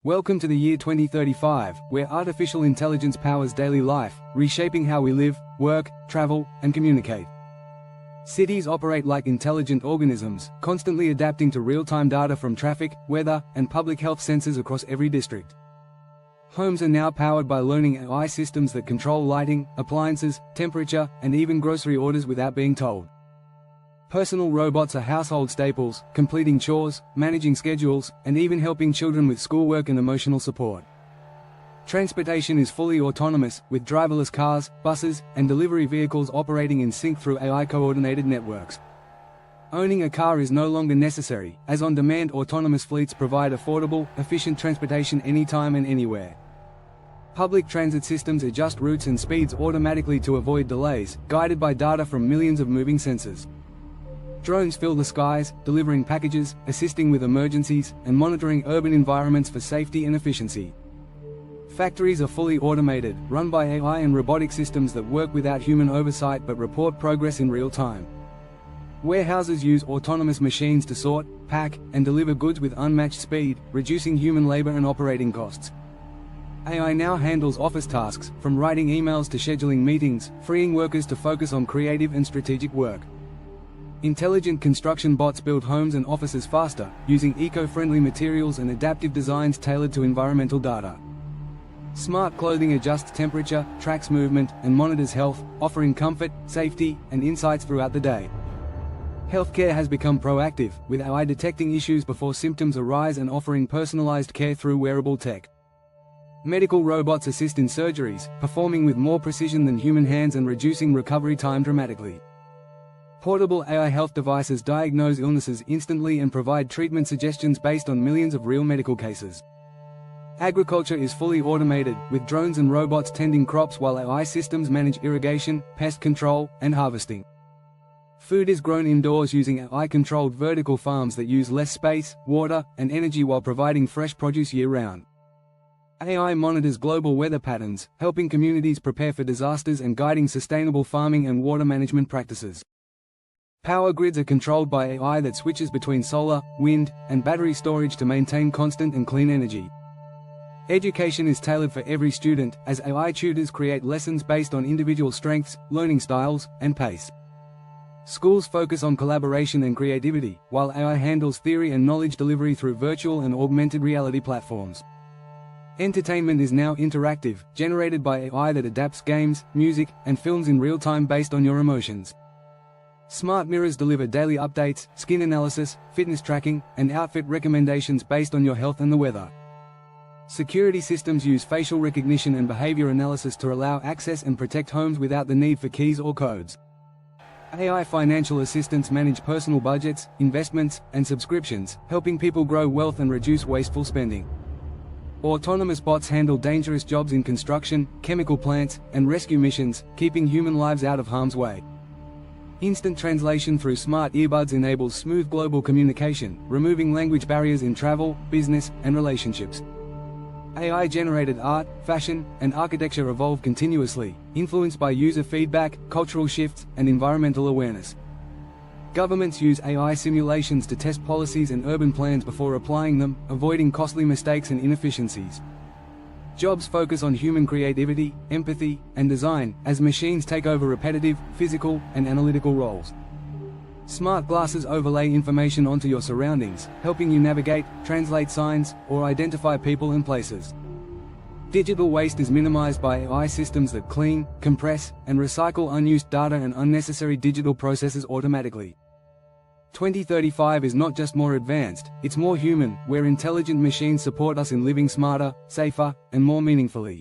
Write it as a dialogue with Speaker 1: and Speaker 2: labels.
Speaker 1: Welcome to the year 2035, where artificial intelligence powers daily life, reshaping how we live, work, travel, and communicate. Cities operate like intelligent organisms, constantly adapting to real-time data from traffic, weather, and public health sensors across every district. Homes are now powered by learning AI systems that control lighting, appliances, temperature, and even grocery orders without being told. Personal robots are household staples, completing chores, managing schedules, and even helping children with schoolwork and emotional support. Transportation is fully autonomous, with driverless cars, buses, and delivery vehicles operating in sync through AI-coordinated networks. Owning a car is no longer necessary, as on-demand autonomous fleets provide affordable, efficient transportation anytime and anywhere. Public transit systems adjust routes and speeds automatically to avoid delays, guided by data from millions of moving sensors. Drones fill the skies, delivering packages, assisting with emergencies, and monitoring urban environments for safety and efficiency. Factories are fully automated, run by AI and robotic systems that work without human oversight but report progress in real time. Warehouses use autonomous machines to sort, pack, and deliver goods with unmatched speed, reducing human labor and operating costs. AI now handles office tasks, from writing emails to scheduling meetings, freeing workers to focus on creative and strategic work. Intelligent construction bots build homes and offices faster, using eco-friendly materials and adaptive designs tailored to environmental data. Smart clothing adjusts temperature, tracks movement, and monitors health, offering comfort, safety, and insights throughout the day. Healthcare has become proactive, with AI detecting issues before symptoms arise and offering personalized care through wearable tech. Medical robots assist in surgeries, performing with more precision than human hands and reducing recovery time dramatically. Portable AI health devices diagnose illnesses instantly and provide treatment suggestions based on millions of real medical cases. Agriculture is fully automated, with drones and robots tending crops while AI systems manage irrigation, pest control, and harvesting. Food is grown indoors using AI-controlled vertical farms that use less space, water, and energy while providing fresh produce year-round. AI monitors global weather patterns, helping communities prepare for disasters and guiding sustainable farming and water management practices. Power grids are controlled by AI that switches between solar, wind, and battery storage to maintain constant and clean energy. Education is tailored for every student, as AI tutors create lessons based on individual strengths, learning styles, and pace. Schools focus on collaboration and creativity, while AI handles theory and knowledge delivery through virtual and augmented reality platforms. Entertainment is now interactive, generated by AI that adapts games, music, and films in real time based on your emotions. Smart mirrors deliver daily updates, skin analysis, fitness tracking, and outfit recommendations based on your health and the weather. Security systems use facial recognition and behavior analysis to allow access and protect homes without the need for keys or codes. AI financial assistants manage personal budgets, investments, and subscriptions, helping people grow wealth and reduce wasteful spending. Autonomous bots handle dangerous jobs in construction, chemical plants, and rescue missions, keeping human lives out of harm's way. Instant translation through smart earbuds enables smooth global communication, removing language barriers in travel, business, and relationships. AI-generated art, fashion, and architecture evolve continuously, influenced by user feedback, cultural shifts, and environmental awareness. Governments use AI simulations to test policies and urban plans before applying them, avoiding costly mistakes and inefficiencies. Jobs focus on human creativity, empathy, and design, as machines take over repetitive, physical, and analytical roles. Smart glasses overlay information onto your surroundings, helping you navigate, translate signs, or identify people and places. Digital waste is minimized by AI systems that clean, compress, and recycle unused data and unnecessary digital processes automatically. 2035 is not just more advanced, it's more human, where intelligent machines support us in living smarter, safer, and more meaningfully.